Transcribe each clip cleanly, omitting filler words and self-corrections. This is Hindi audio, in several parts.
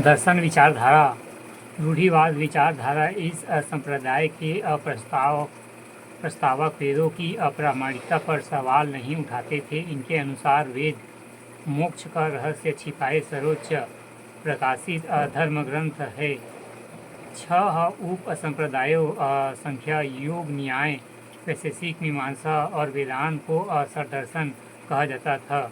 दर्शन विचारधारा। रूढ़िवाद विचारधारा इस संप्रदाय के प्रस्तावक वेदों की अप्रामाणिकता पर सवाल नहीं उठाते थे। इनके अनुसार वेद मोक्ष का रहस्य छिपाए सर्वोच्च प्रकाशित धर्म ग्रंथ है। 6 उप संप्रदायों संख्या, योग, न्याय, वैशेषिक, मीमांसा और वेदांत को सदर्शन कहा जाता था।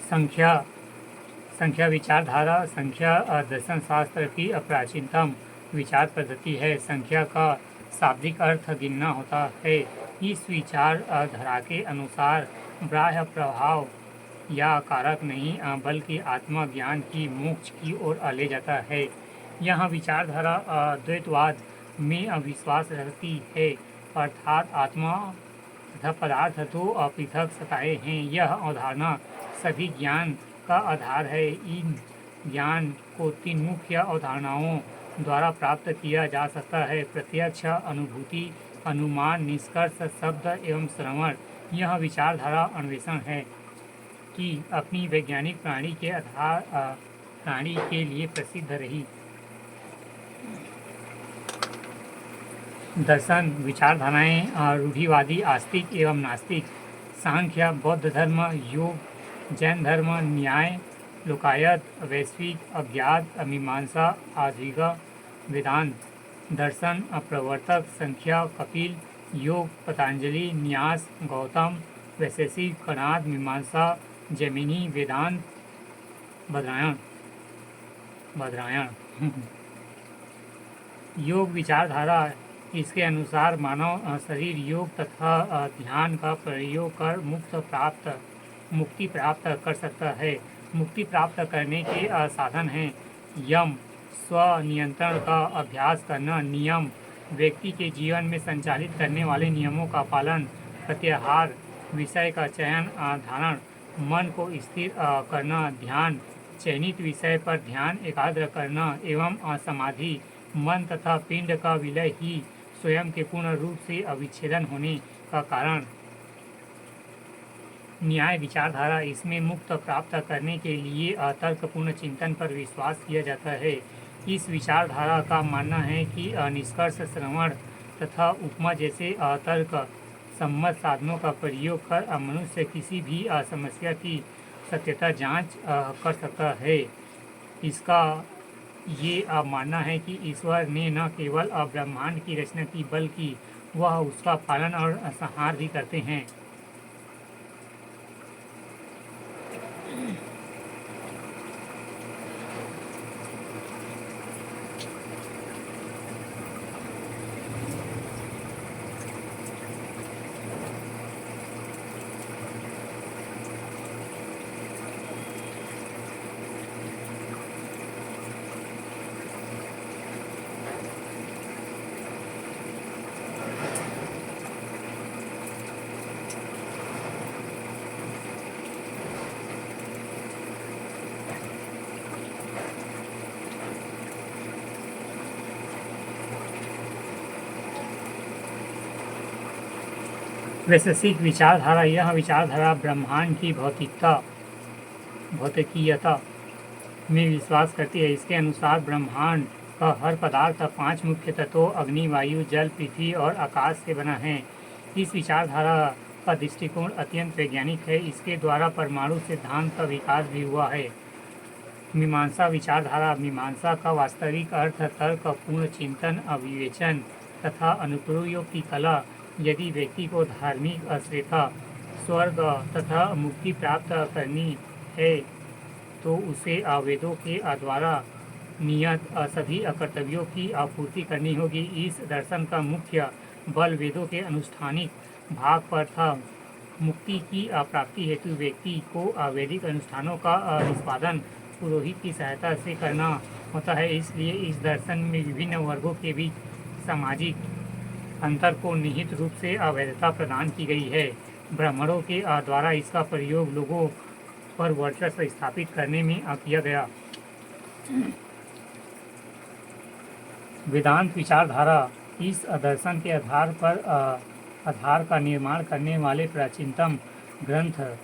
संख्या विचारधारा। संख्या दर्शन शास्त्र की प्राचीनतम विचार पद्धति है। संख्या का शाब्दिक अर्थ गिनना होता है। इस विचारधारा के अनुसार बाह्य प्रभाव या कारक नहीं बल्कि आत्मा ज्ञान की मोक्ष की ओर ले जाता है। यह विचारधारा द्वैतवाद में विश्वास रखती है, अर्थात आत्मा तथा पदार्थ दो पृथक सत्ताएं हैं। यह अवधारणा सभी ज्ञान का आधार है। इन ज्ञान को 3 मुख्य अवधारणाओं द्वारा प्राप्त किया जा सकता है: प्रत्यक्ष, अनुभूति, अनुमान, निष्कर्ष, शब्द एवं श्रवण। यह विचारधारा अन्वेषण है कि अपनी वैज्ञानिक प्रणाली के लिए प्रसिद्ध रही। दर्शन विचारधाराएं रूढ़िवादी, आस्तिक एवं नास्तिक। सांख्य, बौद्ध धर्म, योग, जैन धर्म, न्याय, लोकायत, वैश्विक, अज्ञात, मीमांसा, आध्विक, वेदांत। दर्शन प्रवर्तक, संख्या, कपिल, योग, पतंजलि, न्यास, गौतम, वैशेषिक, कणाद, मीमांसा, जैमिनी, वेदांत, बद्रायण। योग विचारधारा। इसके अनुसार मानव शरीर योग तथा ध्यान का प्रयोग कर मुक्ति प्राप्त कर सकता है। मुक्ति प्राप्त करने के साधन हैं यम, स्वनियंत्रण का अभ्यास करना, नियम, व्यक्ति के जीवन में संचालित करने वाले नियमों का पालन, प्रत्याहार, विषय का चयन, धारण, मन को स्थिर करना, ध्यान, चयनित विषय पर ध्यान एकाग्र करना एवं समाधि, मन तथा पिंड का विलय ही स्वयं के पूर्ण रूप से अविच्छेदन होने का कारण। न्याय विचारधारा। इसमें मुक्त प्राप्त करने के लिए तर्कपूर्ण चिंतन पर विश्वास किया जाता है। इस विचारधारा का मानना है कि निष्कर्ष, श्रवण तथा उपमा जैसे तर्क सम्मत साधनों का प्रयोग कर मनुष्य किसी भी समस्या की सत्यता जांच कर सकता है। इसका ये मानना है कि ईश्वर ने न केवल ब्रह्मांड की रचना की बल्कि वह उसका पालन और संहार भी करते हैं। वैशेषिक विचारधारा। यह विचारधारा ब्रह्मांड की भौतिकीयता में विश्वास करती है। इसके अनुसार ब्रह्मांड का हर पदार्थ 5 मुख्य तत्वों अग्नि, वायु, जल, पृथ्वी और आकाश से बना है। इस विचारधारा का दृष्टिकोण अत्यंत वैज्ञानिक है। इसके द्वारा परमाणु सिद्धांत का विकास भी हुआ है। मीमांसा विचारधारा। मीमांसा का वास्तविक अर्थ तर्कपूर्ण चिंतन, विवेचन तथा अनुप्रयोग की कला। यदि व्यक्ति को धार्मिक श्रेष्ठता, स्वर्ग तथा मुक्ति प्राप्त करनी है तो उसे वेदों के द्वारा नियत सभी कर्तव्यों की आपूर्ति करनी होगी। इस दर्शन का मुख्य बल वेदों के अनुष्ठानिक भाग पर था। मुक्ति की प्राप्ति हेतु व्यक्ति को वैदिक अनुष्ठानों का निष्पादन पुरोहित की सहायता से करना होता है। इसलिए इस दर्शन में विभिन्न वर्गों के बीच सामाजिक अंतर को निहित रूप से वैधता प्रदान की गई है। ब्राह्मणों के द्वारा इसका प्रयोग लोगों पर वर्चस्व स्थापित करने में किया गया। वेदांत विचारधारा। इस दर्शन के आधार का निर्माण करने वाले प्राचीनतम ग्रंथ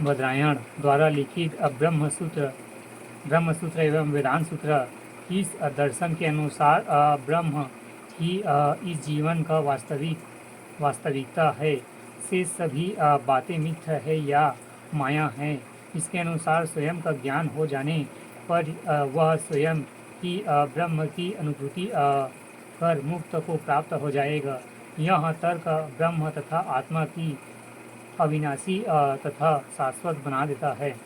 बद्रायण द्वारा लिखित ब्रह्मसूत्र एवं वेदांत सूत्र इस दर्शन के अनुसार ब्रह्म ही इस जीवन का वास्तविकता है। शेष सभी बातें मिथ्या है या माया है। इसके अनुसार स्वयं का ज्ञान हो जाने पर वह स्वयं ही ब्रह्म की अनुभूति कर मुक्त को प्राप्त हो जाएगा। यह तर्क ब्रह्म तथा आत्मा की अविनाशी तथा शाश्वत बना देता है।